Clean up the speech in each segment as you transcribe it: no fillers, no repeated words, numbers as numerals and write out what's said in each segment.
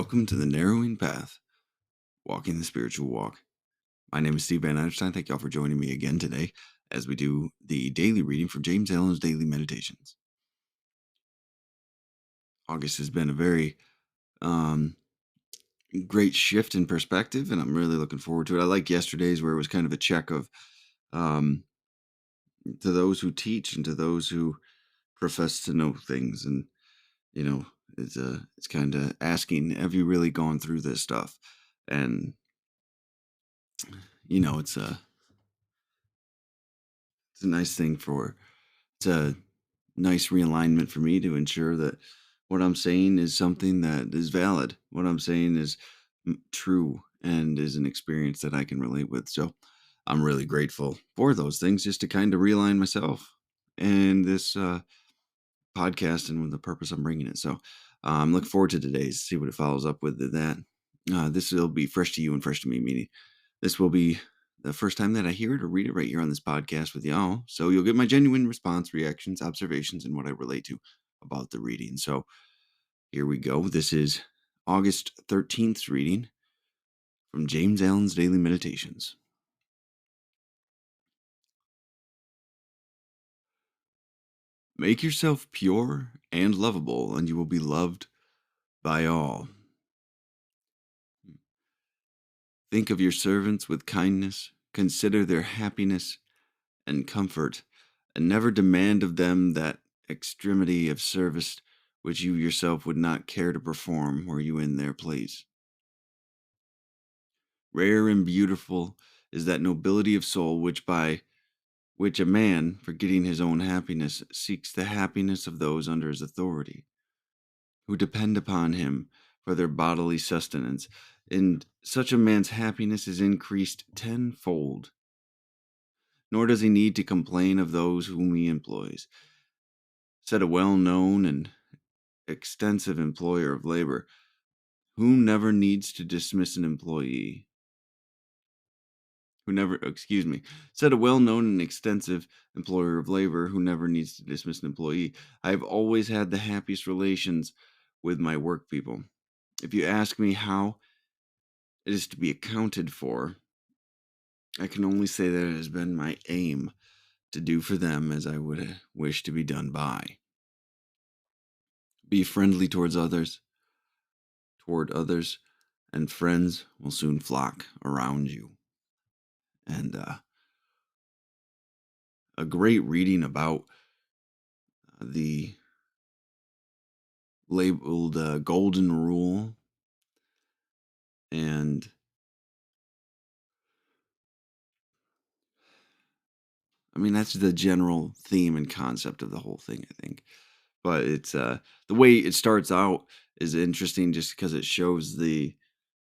Welcome to the Narrowing Path, Walking the Spiritual Walk. My name is Steve Van Einstein. Thank y'all for joining me again today as we do the daily reading from James Allen's Daily Meditations. August has been a very um, great shift in perspective, and I'm really looking forward to it. I like yesterday's where it was kind of a check of um, to those who teach and to those who profess to know things, and you know, it's kind of asking, have you really gone through this stuff? And it's a nice thing for it's a nice realignment for me to ensure that what I'm saying is something that is valid. What I'm saying is true and is an experience that I can relate with. So I'm really grateful for those things just to kind of realign myself and this podcast and with the purpose I'm bringing it. So I'm looking forward to today's, see what it follows up with that. This will be fresh to you and fresh to me, meaning this will be the first time that I hear it or read it right here on this podcast with y'all. So you'll get my genuine response, reactions, observations, and what I relate to about the reading. So here we go. This is August 13th reading from James Allen's Daily Meditations. Make yourself pure and lovable, and you will be loved by all. Think of your servants with kindness, consider their happiness and comfort, and never demand of them that extremity of service which you yourself would not care to perform were you in their place. Rare and beautiful is that nobility of soul by which a man, forgetting his own happiness, seeks the happiness of those under his authority, who depend upon him for their bodily sustenance, and such a man's happiness is increased tenfold. Nor does he need to complain of those whom he employs, said a well-known and extensive employer of labor, who never needs to dismiss an employee. Said a well-known and extensive employer of labor who never needs to dismiss an employee. I have always had the happiest relations with my work people. If you ask me how it is to be accounted for, I can only say that it has been my aim to do for them as I would wish to be done by. Be friendly toward others, and friends will soon flock around you. And a great reading about the labeled Golden Rule. And I mean, that's the general theme and concept of the whole thing, I think. But it's the way it starts out is interesting just because it shows the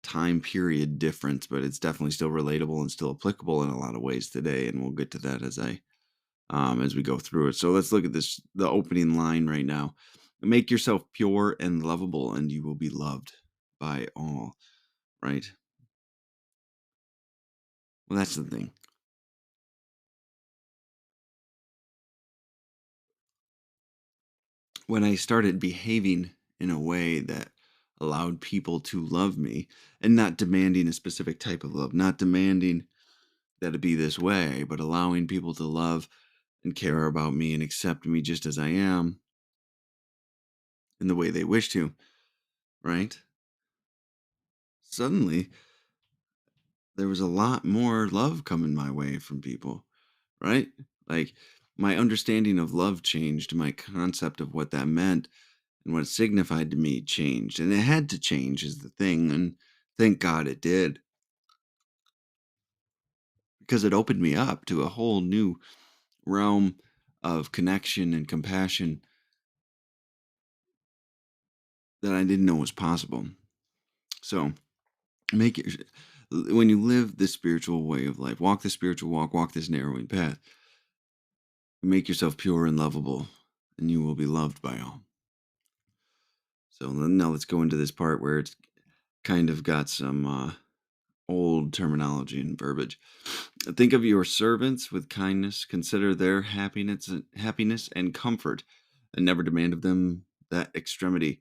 time period difference, but it's definitely still relatable and still applicable in a lot of ways today. And we'll get to that as we go through it. So let's look at the opening line right now. Make yourself pure and lovable, and you will be loved by all. Right? Well, that's the thing. When I started behaving in a way that allowed people to love me and not demanding a specific type of love, not demanding that it be this way, but allowing people to love and care about me and accept me just as I am in the way they wish to, right? Suddenly, there was a lot more love coming my way from people, right? Like my understanding of love changed, my concept of what that meant and what it signified to me changed. And it had to change is the thing. And thank God it did, because it opened me up to a whole new realm of connection and compassion that I didn't know was possible. So make it when you live this spiritual way of life, walk the spiritual walk this narrowing path, make yourself pure and lovable, and you will be loved by all. So now let's go into this part where it's kind of got some old terminology and verbiage. Think of your servants with kindness, consider their happiness and comfort, and never demand of them that extremity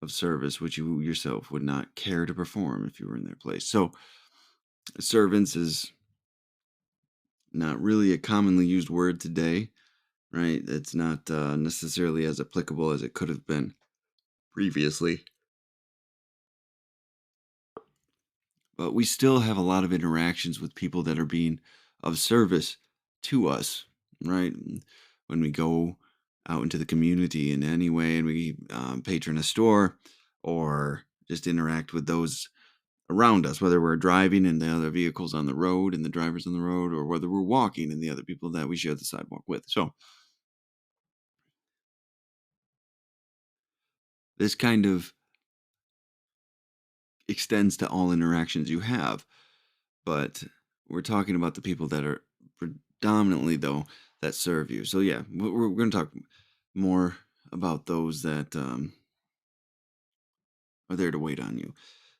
of service which you yourself would not care to perform if you were in their place. So, servants is not really a commonly used word today, right? It's not necessarily as applicable as it could have been previously, but we still have a lot of interactions with people that are being of service to us, right? When we go out into the community in any way and we patron a store or just interact with those around us, whether we're driving and the other vehicles on the road and the drivers on the road, or whether we're walking and the other people that we share the sidewalk with. So, this kind of extends to all interactions you have, but we're talking about the people that are predominantly, though, that serve you. So, yeah, we're going to talk more about those that are there to wait on you.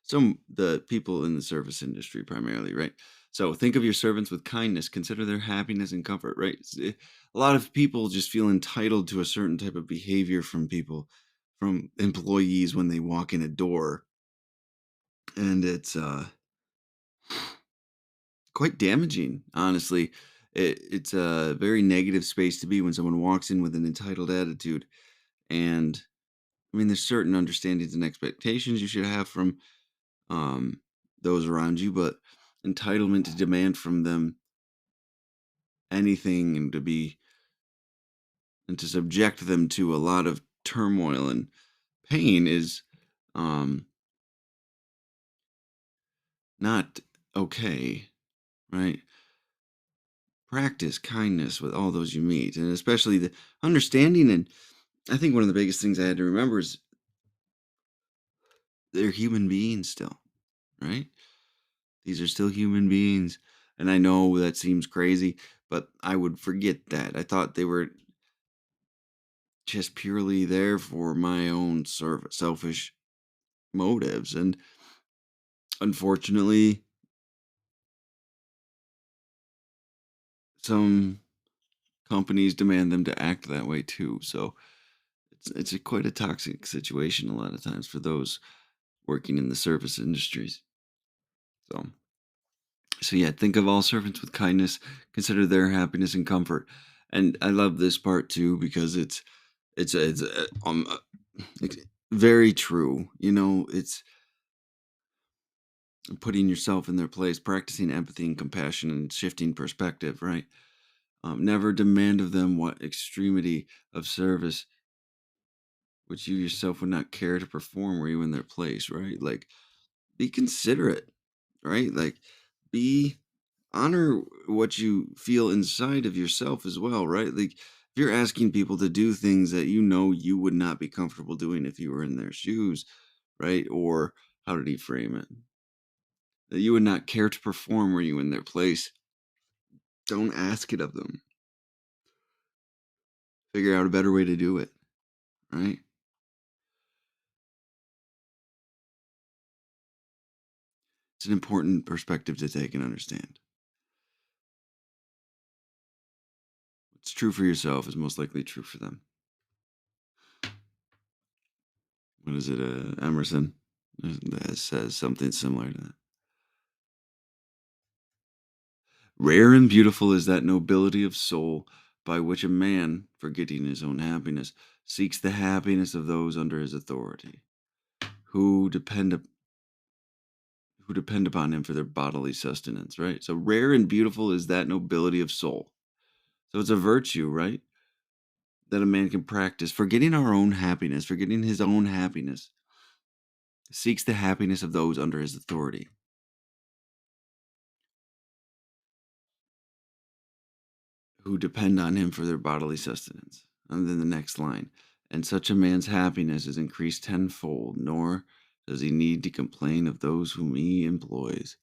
Some the people in the service industry primarily, right? So think of your servants with kindness. Consider their happiness and comfort, right? A lot of people just feel entitled to a certain type of behavior from people, from employees when they walk in a door, and it's quite damaging, honestly. It's a very negative space to be when someone walks in with an entitled attitude. And I mean, there's certain understandings and expectations you should have from um, those around you, but entitlement to demand from them anything and to be and to subject them to a lot of turmoil and pain is um, not okay, right? Practice kindness with all those you meet, and especially the understanding. And I think one of the biggest things I had to remember is they're human beings still, right? These are still human beings. And I know that seems crazy, but I would forget that. I thought they were just purely there for my own selfish motives. And unfortunately, some companies demand them to act that way too. So it's quite a toxic situation a lot of times for those working in the service industries. So, so yeah, think of all servants with kindness, consider their happiness and comfort. And I love this part too because it's very true. You know, it's putting yourself in their place, practicing empathy and compassion and shifting perspective, right? Never demand of them what extremity of service which you yourself would not care to perform were you in their place, right? Like, be considerate, right? Like, be honor what you feel inside of yourself as well, right? Like, if you're asking people to do things that you know you would not be comfortable doing if you were in their shoes, right? Or how did he frame it? That you would not care to perform were you in their place. Don't ask it of them. Figure out a better way to do it, right? It's an important perspective to take and understand. What's true for yourself is most likely true for them. What is it? Emerson that says something similar to that. Rare and beautiful is that nobility of soul by which a man, forgetting his own happiness, seeks the happiness of those under his authority, who depend upon him for their bodily sustenance, right? So rare and beautiful is that nobility of soul. So it's a virtue, right? That a man can practice, forgetting our own happiness, forgetting his own happiness, seeks the happiness of those under his authority, who depend on him for their bodily sustenance. And then the next line, and such a man's happiness is increased tenfold, nor does he need to complain of those whom he employs.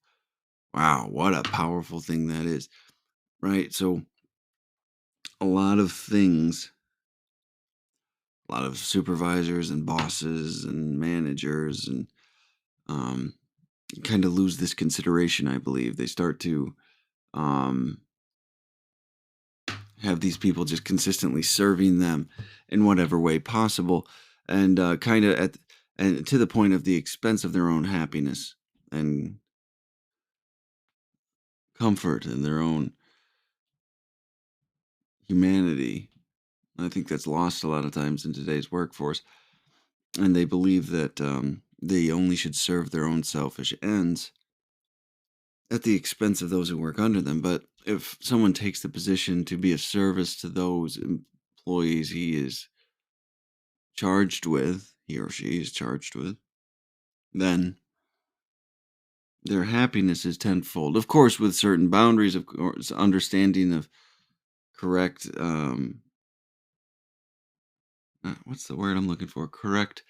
Wow, what a powerful thing that is, right? So, a lot of things, a lot of supervisors and bosses and managers and um, kind of lose this consideration, I believe. They start to um, have these people just consistently serving them in whatever way possible, and kind of and to the point of the expense of their own happiness and comfort and their own humanity. I think that's lost a lot of times in today's workforce, and they believe that they only should serve their own selfish ends at the expense of those who work under them. But if someone takes the position to be of service to those employees he or she is charged with, then their happiness is tenfold. Of course, with certain boundaries, of course, understanding of correct, what's the word I'm looking for? Correct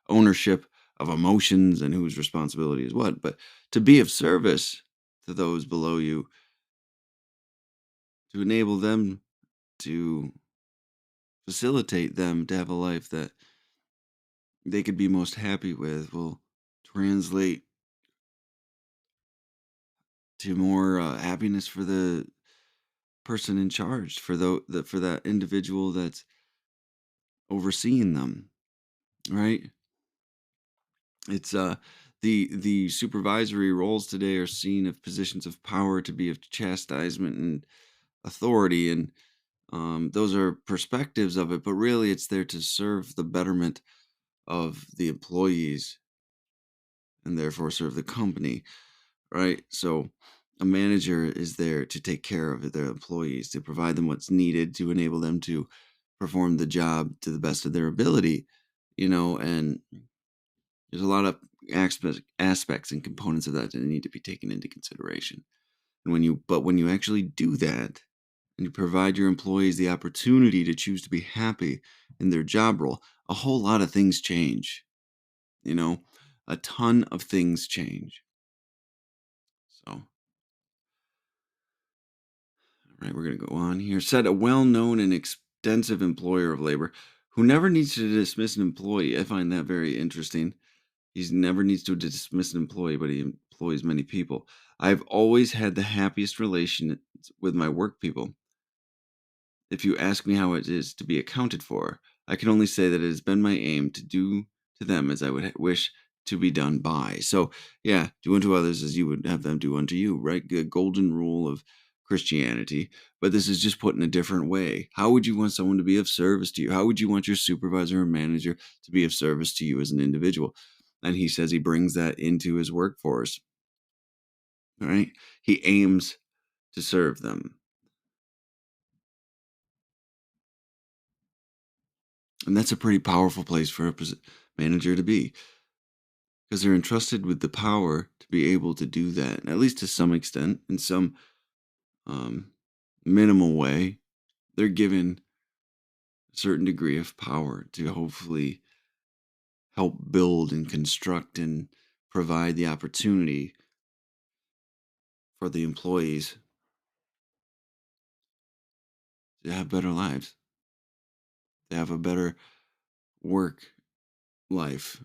ownership of emotions and whose responsibility is what. But to be of service to those below you, to enable them to facilitate them to have a life that they could be most happy with, will translate to more happiness for the person in charge, for for that individual that's overseeing them, right? It's the supervisory roles today are seen of positions of power to be of chastisement and authority, and those are perspectives of it, but really it's there to serve the betterment of the employees and therefore serve the company, right? So a manager is there to take care of their employees, to provide them what's needed to enable them to perform the job to the best of their ability, and there's a lot of aspects and components of that that need to be taken into consideration. And when you actually do that, and you provide your employees the opportunity to choose to be happy in their job role, a whole lot of things change. You know, a ton of things change. So, all right, we're going to go on here. Said a well known and extensive employer of labor who never needs to dismiss an employee. I find that very interesting. He never needs to dismiss an employee, but he employs many people. I've always had the happiest relations with my work people. If you ask me how it is to be accounted for, I can only say that it has been my aim to do to them as I would wish to be done by. So, yeah, do unto others as you would have them do unto you, right? The golden rule of Christianity. But this is just put in a different way. How would you want someone to be of service to you? How would you want your supervisor or manager to be of service to you as an individual? And he says he brings that into his workforce, right? He aims to serve them. And that's a pretty powerful place for a manager to be, because they're entrusted with the power to be able to do that, at least to some extent, in some um, minimal way. They're given a certain degree of power to hopefully help build and construct and provide the opportunity for the employees to have better lives, to have a better work life,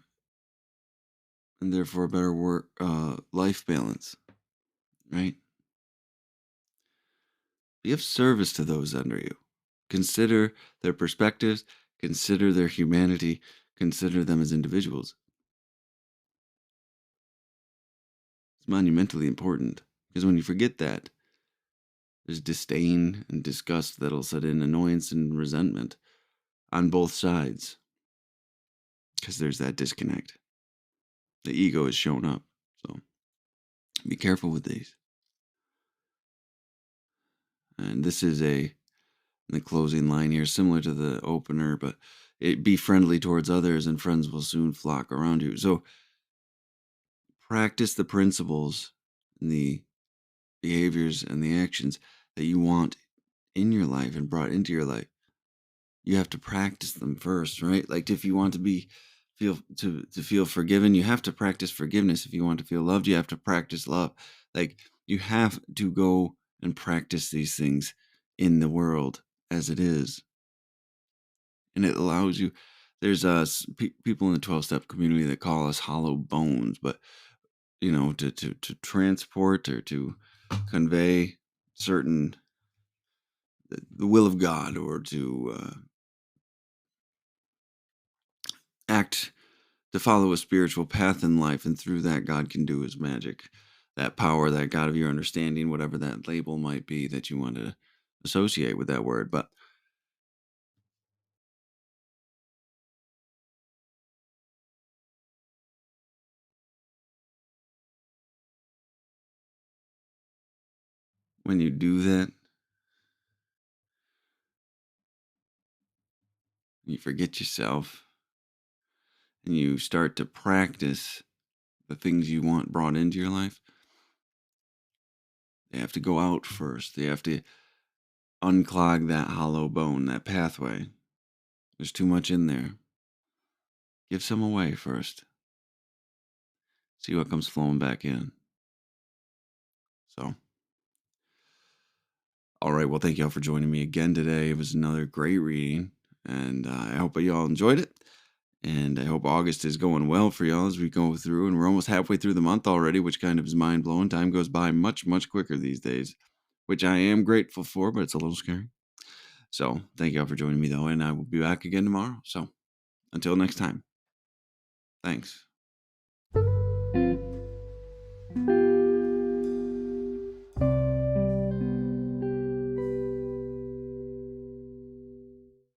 and therefore a better work life balance, right? Be of service to those under you. Consider their perspectives, consider their humanity, consider them as individuals. It's monumentally important, because when you forget that, there's disdain and disgust that'll set in, annoyance and resentment on both sides, because there's that disconnect. The ego has shown up. So be careful with these. And this is the closing line here, similar to the opener, but be friendly towards others and friends will soon flock around you. So practice the principles and the behaviors and the actions that you want in your life and brought into your life. You have to practice them first, right? Like if you want to feel forgiven, you have to practice forgiveness. If you want to feel loved, you have to practice love. Like you have to go and practice these things in the world as it is. And it allows you, there's people in the 12-step community that call us hollow bones, but to transport or to convey certain the will of God, or to act to follow a spiritual path in life, and through that, God can do His magic. That power, that God of your understanding, whatever that label might be that you want to associate with that word. But when you do that, you forget yourself and you start to practice the things you want brought into your life. They have to go out first. They have to unclog that hollow bone, that pathway. There's too much in there. Give some away first. See what comes flowing back in. So, all right. Well, thank you all for joining me again today. It was another great reading, and I hope you all enjoyed it. And I hope August is going well for y'all as we go through. And we're almost halfway through the month already, which kind of is mind blowing. Time goes by much, much quicker these days, which I am grateful for, but it's a little scary. So, thank you all for joining me, though, and I will be back again tomorrow. So, until next time, thanks.